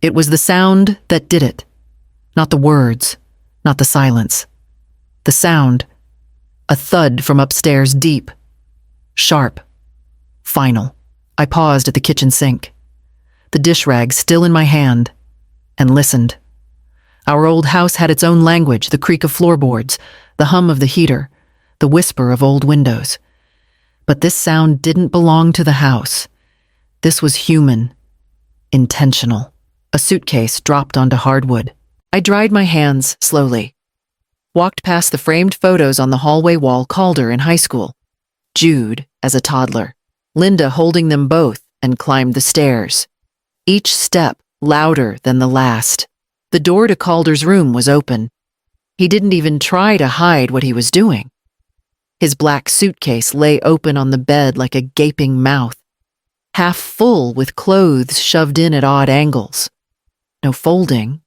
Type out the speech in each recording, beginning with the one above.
It was the sound that did it. Not the words, not the silence. The sound, a thud from upstairs, deep, sharp, final. I paused at the kitchen sink, the dish rag still in my hand, and listened. Our old house had its own language, the creak of floorboards, the hum of the heater, the whisper of old windows. But this sound didn't belong to the house. This was human, intentional. A suitcase dropped onto hardwood. I dried my hands slowly. Walked past the framed photos on the hallway wall, Calder in high school, Jude as a toddler, Linda holding them both, and climbed the stairs. Each step louder than the last. The door to Calder's room was open. He didn't even try to hide what he was doing. His black suitcase lay open on the bed like a gaping mouth, half full with clothes shoved in at odd angles. No folding,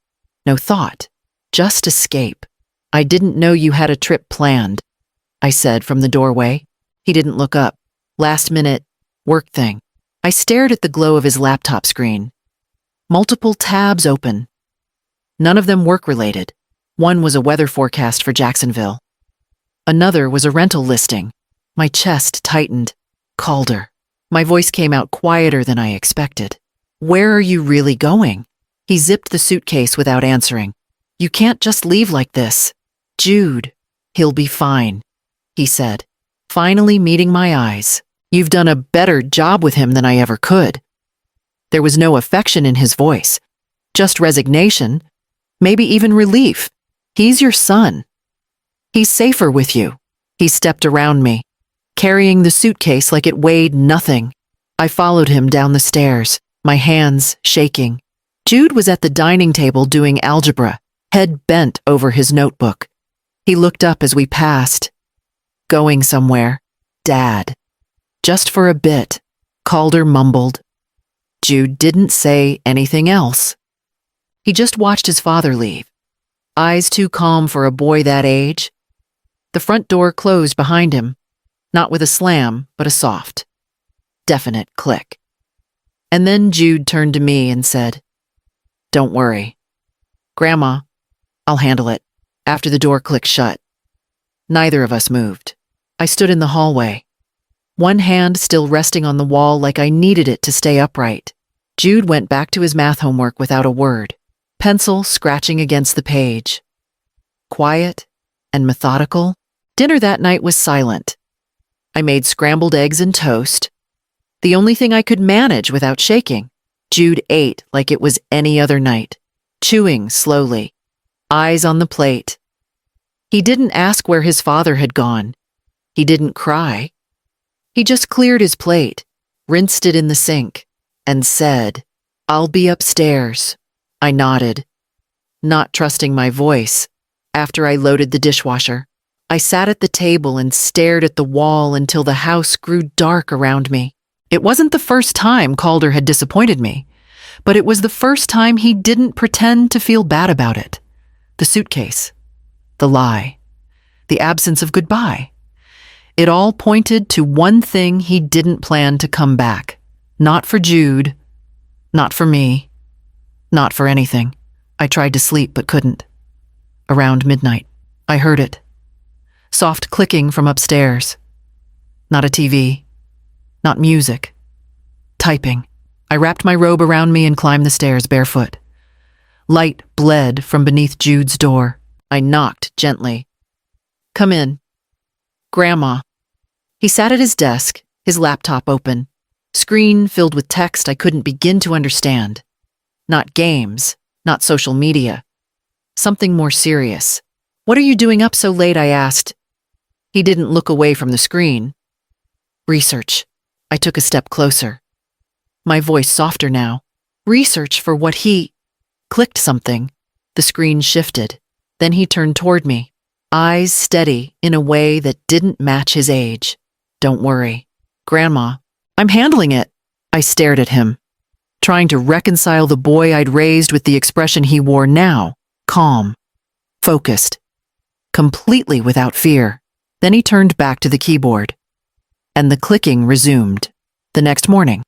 no thought, just escape. I didn't know you had a trip planned, I said from the doorway. He didn't look up. Last minute, work thing. I stared at the glow of his laptop screen. Multiple tabs open. None of them work-related. One was a weather forecast for Jacksonville. Another was a rental listing. My chest tightened. Calder. My voice came out quieter than I expected. Where are you really going? He zipped the suitcase without answering. You can't just leave like this. Jude. He'll be fine, he said, finally meeting my eyes. You've done a better job with him than I ever could. There was no affection in his voice, just resignation, maybe even relief. He's your son. He's safer with you. He stepped around me, carrying the suitcase like it weighed nothing. I followed him down the stairs, my hands shaking. Jude was at the dining table doing algebra, head bent over his notebook. He looked up as we passed. Going somewhere. Dad. Just for a bit, Calder mumbled. Jude didn't say anything else. He just watched his father leave, eyes too calm for a boy that age. The front door closed behind him, not with a slam, but a soft, definite click. And then Jude turned to me and said, Don't worry. Grandma, I'll handle it. After the door clicked shut, neither of us moved. I stood in the hallway, one hand still resting on the wall like I needed it to stay upright. Jude went back to his math homework without a word, pencil scratching against the page. Quiet and methodical. Dinner that night was silent. I made scrambled eggs and toast, the only thing I could manage without shaking. Jude ate like it was any other night, chewing slowly, eyes on the plate. He didn't ask where his father had gone. He didn't cry. He just cleared his plate, rinsed it in the sink, and said, I'll be upstairs. I nodded, not trusting my voice. After I loaded the dishwasher, I sat at the table and stared at the wall until the house grew dark around me. It wasn't the first time Calder had disappointed me, but it was the first time he didn't pretend to feel bad about it. The suitcase, the lie, the absence of goodbye. It all pointed to one thing: he didn't plan to come back. Not for Jude, not for me, not for anything. I tried to sleep but couldn't. Around midnight, I heard it. Soft clicking from upstairs. Not a TV, not music. Typing. I wrapped my robe around me and climbed the stairs barefoot. Light bled from beneath Jude's door. I knocked gently. Come in. Grandma. He sat at his desk, his laptop open, screen filled with text I couldn't begin to understand. Not games, not social media. Something more serious. What are you doing up so late? I asked. He didn't look away from the screen. Research. I took a step closer. My voice softer now. Research for what he... Clicked something. The screen shifted. Then he turned toward me, eyes steady in a way that didn't match his age. Don't worry. Grandma, I'm handling it. I stared at him, trying to reconcile the boy I'd raised with the expression he wore now. Calm. Focused. Completely without fear. Then he turned back to the keyboard, and the clicking resumed. The next morning,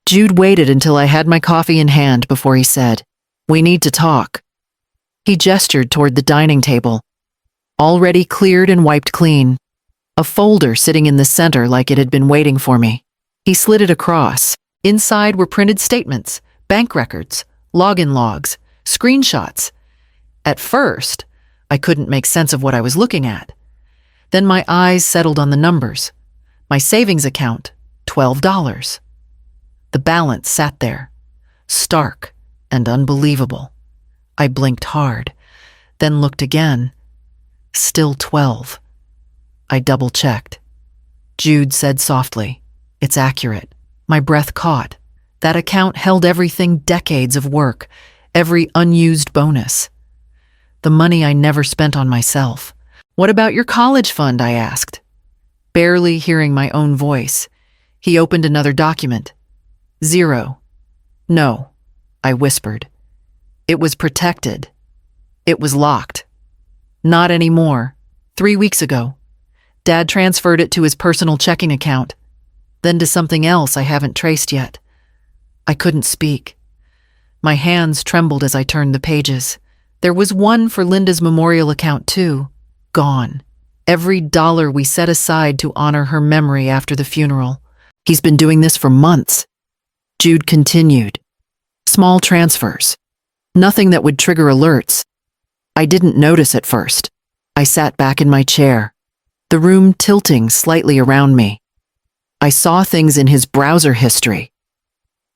Jude waited until I had my coffee in hand before he said, "We need to talk." He gestured toward the dining table, already cleared and wiped clean, a folder sitting in the center like it had been waiting for me. He slid it across. Inside were printed statements, bank records, login logs, screenshots. At first, I couldn't make sense of what I was looking at. Then my eyes settled on the numbers. My savings account, $12. The balance sat there, stark and unbelievable. I blinked hard, then looked again. Still 12. I double-checked. Jude said softly, "It's accurate." My breath caught. That account held everything, decades of work, every unused bonus. The money I never spent on myself. "What about your college fund?" I asked. Barely hearing my own voice, he opened another document. "Zero." "No," I whispered. "It was protected. It was locked." "Not anymore. 3 weeks ago. Dad transferred it to his personal checking account, then to something else I haven't traced yet." I couldn't speak. My hands trembled as I turned the pages. There was one for Linda's memorial account too. Gone. Every dollar we set aside to honor her memory after the funeral. "He's been doing this for months." Jude continued. "Small transfers. Nothing that would trigger alerts. I didn't notice at first." I sat back in my chair, the room tilting slightly around me. I saw things in his browser history.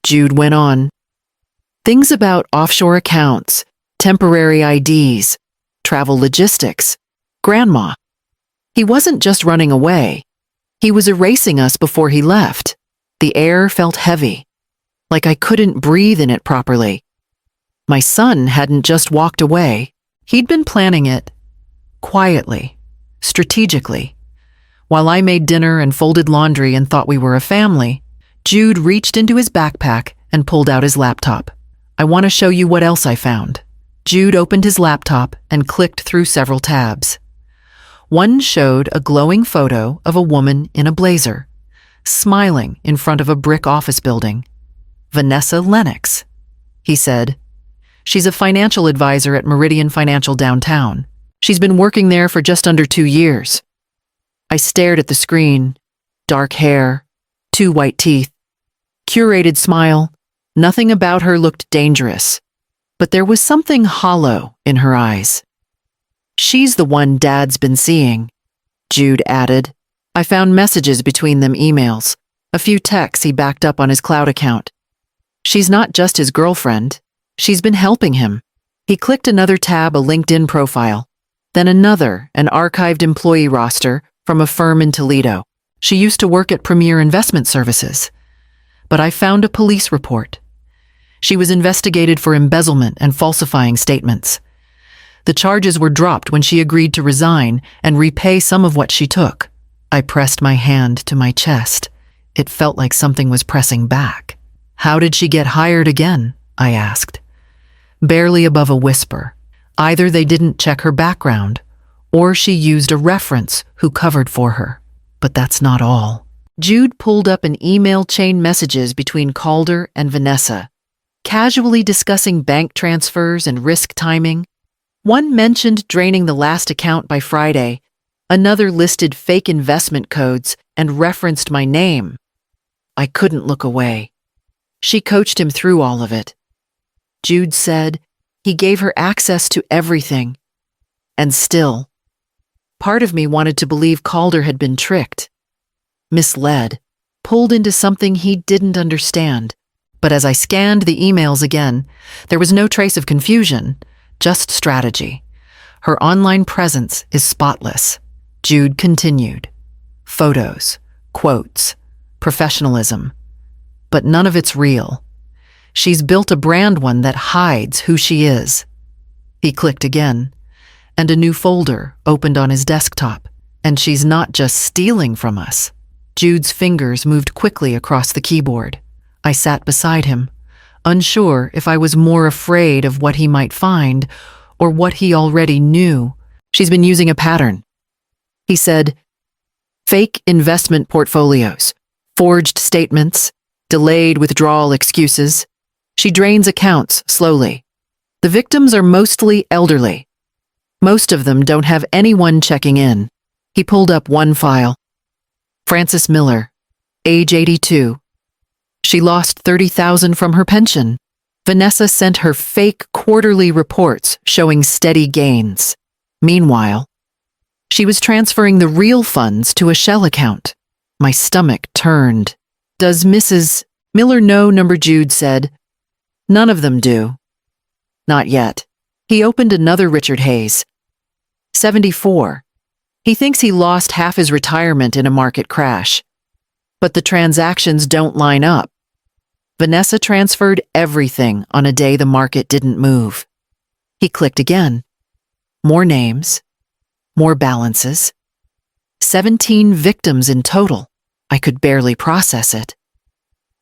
Jude went on. Things about offshore accounts, temporary IDs, travel logistics, grandma. He wasn't just running away. He was erasing us before he left. The air felt heavy, like I couldn't breathe in it properly. My son hadn't just walked away. He'd been planning it, quietly, strategically. While I made dinner and folded laundry and thought we were a family, Jude reached into his backpack and pulled out his laptop. "I want to show you what else I found." Jude opened his laptop and clicked through several tabs. One showed a glowing photo of a woman in a blazer, smiling in front of a brick office building. "Vanessa Lennox," he said. "She's a financial advisor at Meridian Financial downtown. She's been working there for just under 2 years." I stared at the screen. Dark hair, 2 white teeth, curated smile. Nothing about her looked dangerous, but there was something hollow in her eyes. "She's the one Dad's been seeing," Jude added. I found messages between them, emails, a few texts he backed up on his cloud account. "She's not just his girlfriend. She's been helping him." He clicked another tab, a LinkedIn profile, then another, an archived employee roster from a firm in Toledo. She used to work at Premier Investment Services. But I found a police report. She was investigated for embezzlement and falsifying statements. The charges were dropped when she agreed to resign and repay some of what she took. I pressed my hand to my chest. It felt like something was pressing back. "How did she get hired again?" I asked. Barely above a whisper. Either they didn't check her background, or she used a reference who covered for her. But that's not all. Jude pulled up an email chain messages between Calder and Vanessa, casually discussing bank transfers and risk timing. One mentioned draining the last account by Friday. Another listed fake investment codes and referenced my name. I couldn't look away. She coached him through all of it. Jude said he gave her access to everything. And still, part of me wanted to believe Calder had been tricked, misled, pulled into something he didn't understand. But as I scanned the emails again, there was no trace of confusion, just strategy. Her online presence is spotless. Jude continued. Photos, quotes, professionalism. But none of it's real. She's built a brand one that hides who she is. He clicked again, and a new folder opened on his desktop. And she's not just stealing from us. Jude's fingers moved quickly across the keyboard. I sat beside him, unsure if I was more afraid of what he might find or what he already knew. She's been using a pattern. He said, fake investment portfolios, forged statements, delayed withdrawal excuses. She drains accounts slowly. The victims are mostly elderly. Most of them don't have anyone checking in. He pulled up one file. Frances Miller, age 82. She lost $30,000 from her pension. Vanessa sent her fake quarterly reports showing steady gains. Meanwhile, she was transferring the real funds to a shell account. My stomach turned. Does Mrs. Miller know? Jude said. None of them do. Not yet. He opened another Richard Hayes. 74. He thinks he lost half his retirement in a market crash. But the transactions don't line up. Vanessa transferred everything on a day the market didn't move. He clicked again. More names. More balances. 17 victims in total. I could barely process it.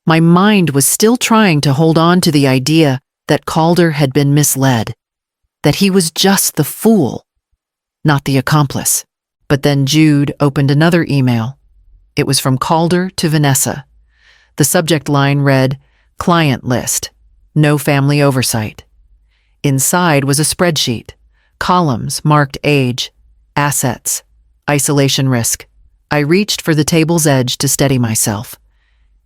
My mind was still trying to hold on to the idea that Calder had been misled, that he was just the fool, not the accomplice. But then Jude opened another email. It was from Calder to Vanessa. The subject line read, "Client list, no family oversight." Inside was a spreadsheet, columns marked age, assets, isolation risk. I reached for the table's edge to steady myself.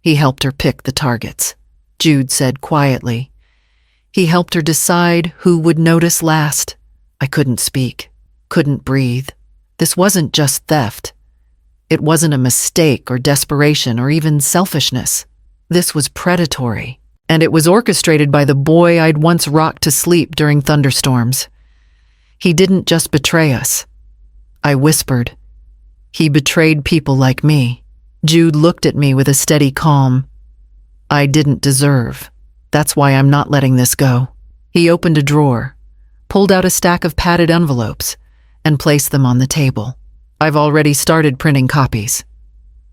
He helped her pick the targets. Jude said quietly. He helped her decide who would notice last. I couldn't speak, couldn't breathe. This wasn't just theft. It wasn't a mistake or desperation or even selfishness. This was predatory, and it was orchestrated by the boy I'd once rocked to sleep during thunderstorms. He didn't just betray us. I whispered. He betrayed people like me. Jude looked at me with a steady calm. I didn't deserve. That's why I'm not letting this go. He opened a drawer, pulled out a stack of padded envelopes, and placed them on the table. I've already started printing copies.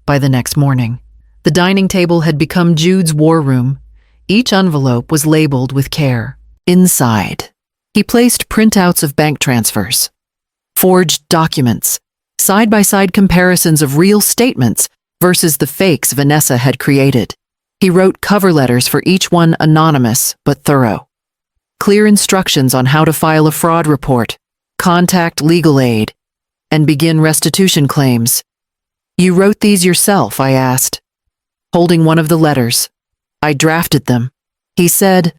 By the next morning, the dining table had become Jude's war room. Each envelope was labeled with care. Inside, he placed printouts of bank transfers, forged documents, side-by-side comparisons of real statements versus the fakes Vanessa had created. He wrote cover letters for each one, anonymous but thorough. Clear instructions on how to file a fraud report, contact legal aid, and begin restitution claims. You wrote these yourself, I asked, holding one of the letters. I drafted them. He said,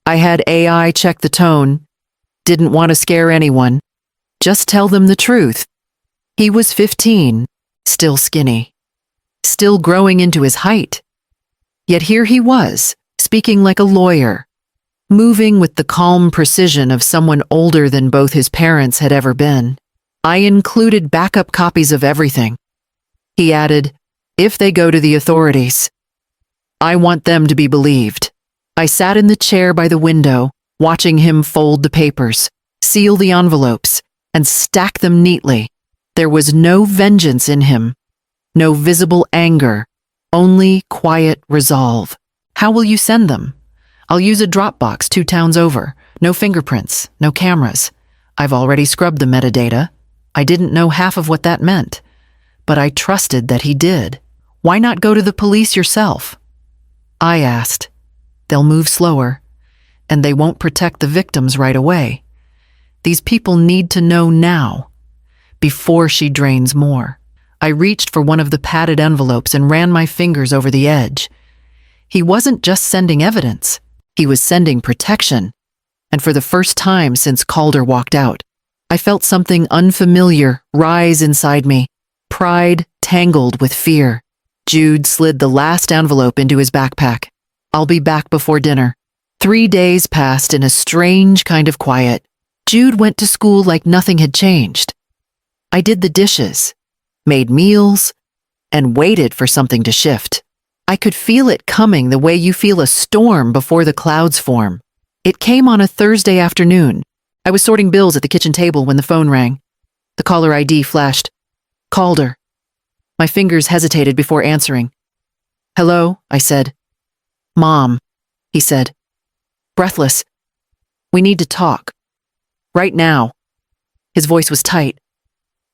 I had AI check the tone, didn't want to scare anyone, just tell them the truth. He was 15, still skinny, still growing into his height. Yet here he was, speaking like a lawyer, moving with the calm precision of someone older than both his parents had ever been. I included backup copies of everything. He added, if they go to the authorities, I want them to be believed. I sat in the chair by the window, watching him fold the papers, seal the envelopes, and stack them neatly. There was no vengeance in him, no visible anger, only quiet resolve. How will you send them? I'll use a Dropbox 2 towns over. No fingerprints, no cameras. I've already scrubbed the metadata. I didn't know half of what that meant, but I trusted that he did. Why not go to the police yourself? I asked. They'll move slower, and they won't protect the victims right away. These people need to know now, before she drains more. I reached for one of the padded envelopes and ran my fingers over the edge. He wasn't just sending evidence, he was sending protection. And for the first time since Calder walked out, I felt something unfamiliar rise inside me, pride tangled with fear. Jude slid the last envelope into his backpack. I'll be back before dinner. 3 days passed in a strange kind of quiet. Jude went to school like nothing had changed. I did the dishes, made meals, and waited for something to shift. I could feel it coming the way you feel a storm before the clouds form. It came on a Thursday afternoon. I was sorting bills at the kitchen table when the phone rang. The caller ID flashed. Calder. My fingers hesitated before answering. Hello, I said. Mom, he said. Breathless. We need to talk. Right now. His voice was tight,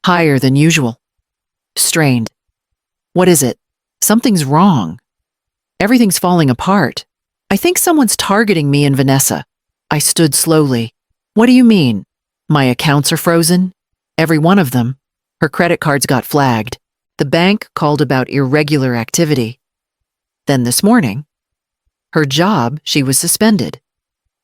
higher than usual. Strained. What is it? Something's wrong. Everything's falling apart. I think someone's targeting me and Vanessa. I stood slowly. What do you mean? My accounts are frozen? Every one of them. Her credit cards got flagged. The bank called about irregular activity. Then this morning, her job, she was suspended.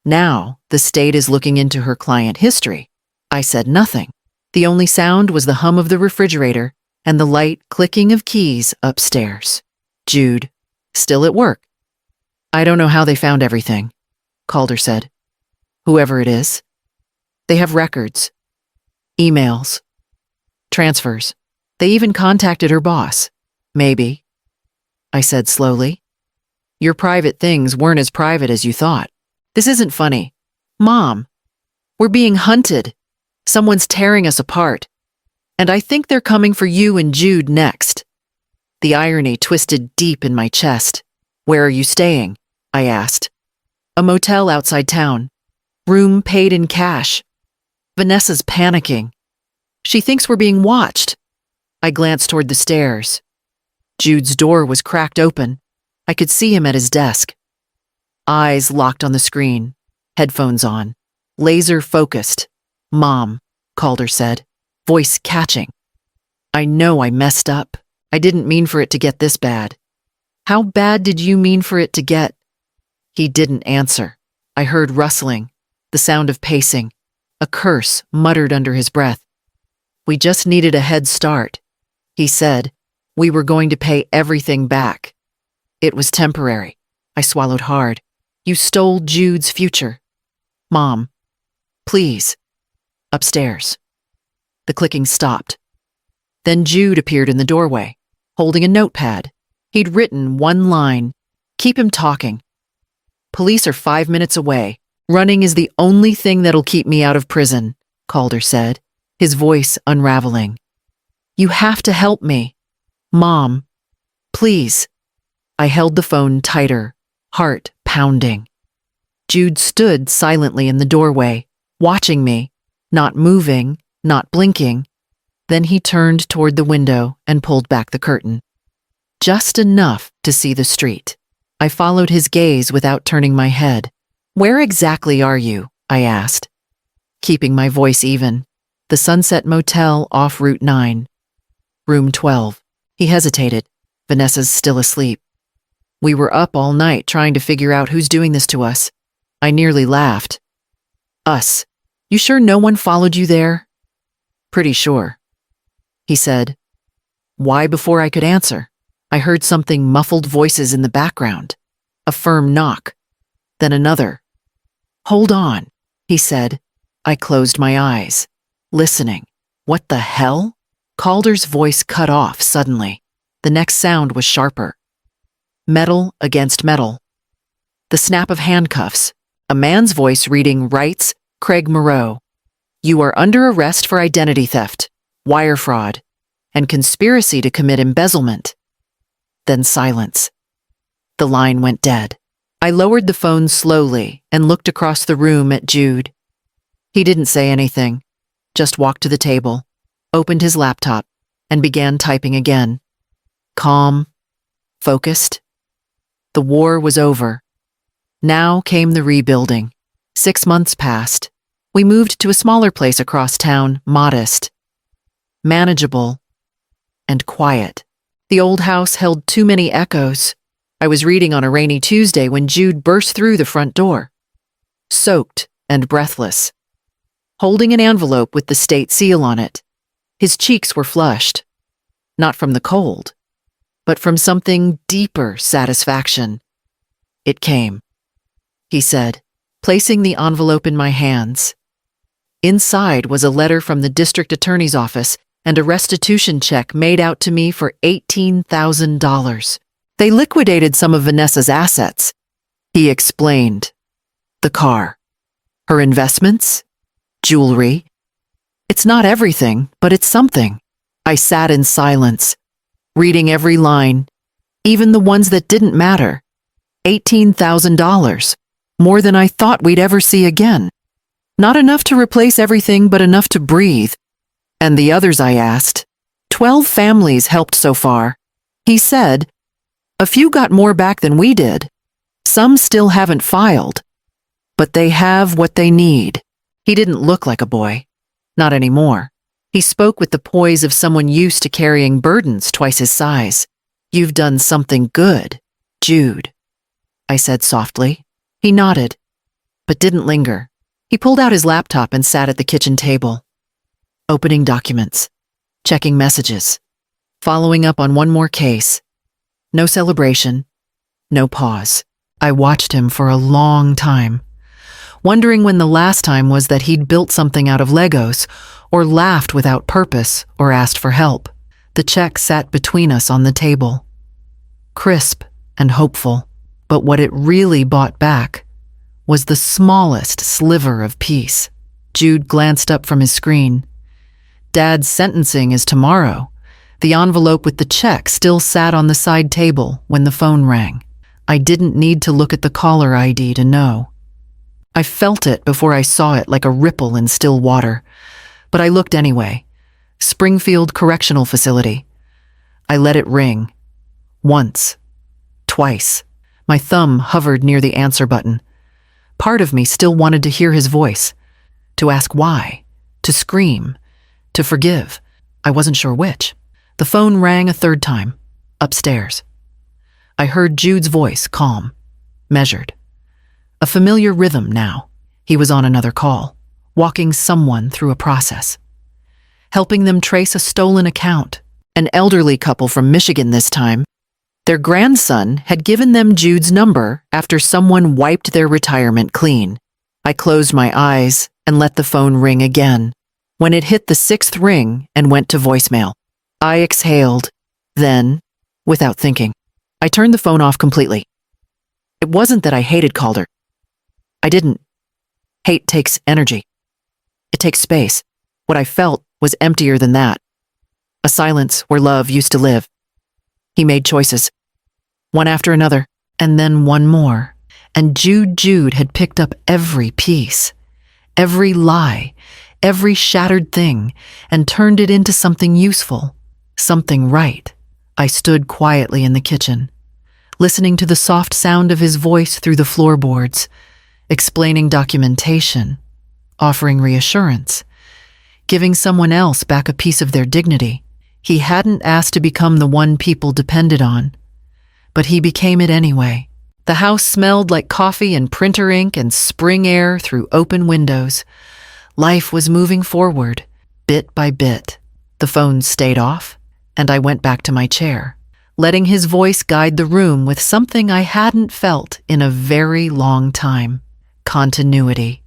Now, the state is looking into her client history. I said nothing. The only sound was the hum of the refrigerator and the light clicking of keys upstairs. Jude, still at work. I don't know how they found everything, Calder said. Whoever it is. They have records, emails, transfers. They even contacted her boss. Maybe, I said slowly. Your private things weren't as private as you thought. This isn't funny. Mom, we're being hunted. Someone's tearing us apart. And I think they're coming for you and Jude next. The irony twisted deep in my chest. Where are you staying? I asked. A motel outside town. Room paid in cash. Vanessa's panicking. She thinks we're being watched. I glanced toward the stairs. Jude's door was cracked open. I could see him at his desk. Eyes locked on the screen, headphones on, laser focused. Mom, Calder said, voice catching. I know I messed up. I didn't mean for it to get this bad. How bad did you mean for it to get? He didn't answer. I heard rustling, the sound of pacing, a curse muttered under his breath. We just needed a head start. He said, we were going to pay everything back. It was temporary. I swallowed hard. You stole Jude's future. Mom, please. Upstairs. The clicking stopped. Then Jude appeared in the doorway, holding a notepad. He'd written one line, keep him talking. Police are 5 minutes away. Running is the only thing that'll keep me out of prison, Calder said, his voice unraveling. You have to help me. Mom, please. I held the phone tighter, heart pounding. Jude stood silently in the doorway, watching me, not moving, not blinking. Then he turned toward the window and pulled back the curtain. Just enough to see the street. I followed his gaze without turning my head. Where exactly are you? I asked, keeping my voice even. The Sunset Motel off Route 9. Room 12. He hesitated. Vanessa's still asleep. We were up all night trying to figure out who's doing this to us. I nearly laughed. Us. You sure no one followed you there? Pretty sure. He said. Why before I could answer? I heard something muffled voices in the background. A firm knock. Then another. Hold on, he said. I closed my eyes, listening. What the hell? Calder's voice cut off suddenly. The next sound was sharper. Metal against metal. The snap of handcuffs. A man's voice reading rights, Craig Moreau. You are under arrest for identity theft, wire fraud, and conspiracy to commit embezzlement. Then silence. The line went dead. I lowered the phone slowly and looked across the room at Jude. He didn't say anything, just walked to the table, opened his laptop, and began typing again. Calm, focused. The war was over. Now came the rebuilding. 6 months passed. We moved to a smaller place across town, modest, manageable, and quiet. The old house held too many echoes. I was reading on a rainy Tuesday when Jude burst through the front door, soaked and breathless, holding an envelope with the state seal on it. His cheeks were flushed, not from the cold, but from something deeper satisfaction. It came, he said, placing the envelope in my hands. Inside was a letter from the district attorney's office and a restitution check made out to me for $18,000. They liquidated some of Vanessa's assets. He explained. The car, her investments, jewelry. It's not everything, but it's something. I sat in silence, reading every line, even the ones that didn't matter. $18,000, more than I thought we'd ever see again. Not enough to replace everything, but enough to breathe. And the others, I asked. 12 families helped so far. He said, A few got more back than we did. Some still haven't filed. But they have what they need. He didn't look like a boy. Not anymore. He spoke with the poise of someone used to carrying burdens twice his size. You've done something good, Jude, I said softly. He nodded, but didn't linger. He pulled out his laptop and sat at the kitchen table, opening documents, checking messages, following up on one more case. No celebration, no pause. I watched him for a long time, wondering when the last time was that he'd built something out of Legos, or laughed without purpose, or asked for help. The check sat between us on the table, crisp and hopeful, but what it really bought back was the smallest sliver of peace. Jude glanced up from his screen. Dad's sentencing is tomorrow. The envelope with the check still sat on the side table when the phone rang. I didn't need to look at the caller ID to know. I felt it before I saw it like a ripple in still water, but I looked anyway. Springfield Correctional Facility. I let it ring. Once. Twice. My thumb hovered near the answer button. Part of me still wanted to hear his voice, to ask why, to scream, to forgive. I wasn't sure which. The phone rang a third time, upstairs. I heard Jude's voice, calm, measured. A familiar rhythm now. He was on another call, walking someone through a process, helping them trace a stolen account. An elderly couple from Michigan this time. Their grandson had given them Jude's number after someone wiped their retirement clean. I closed my eyes and let the phone ring again. When it hit the sixth ring and went to voicemail, I exhaled. Then, without thinking, I turned the phone off completely. It wasn't that I hated Calder. I didn't. Hate takes energy. It takes space. What I felt was emptier than that. A silence where love used to live. He made choices, one after another, and then one more. And Jude had picked up every piece, every lie, every shattered thing, and turned it into something useful, something right. I stood quietly in the kitchen, listening to the soft sound of his voice through the floorboards, explaining documentation, offering reassurance, giving someone else back a piece of their dignity. He hadn't asked to become the one people depended on, but he became it anyway. The house smelled like coffee and printer ink and spring air through open windows. Life was moving forward, bit by bit. The phone stayed off, and I went back to my chair, letting his voice guide the room with something I hadn't felt in a very long time: continuity.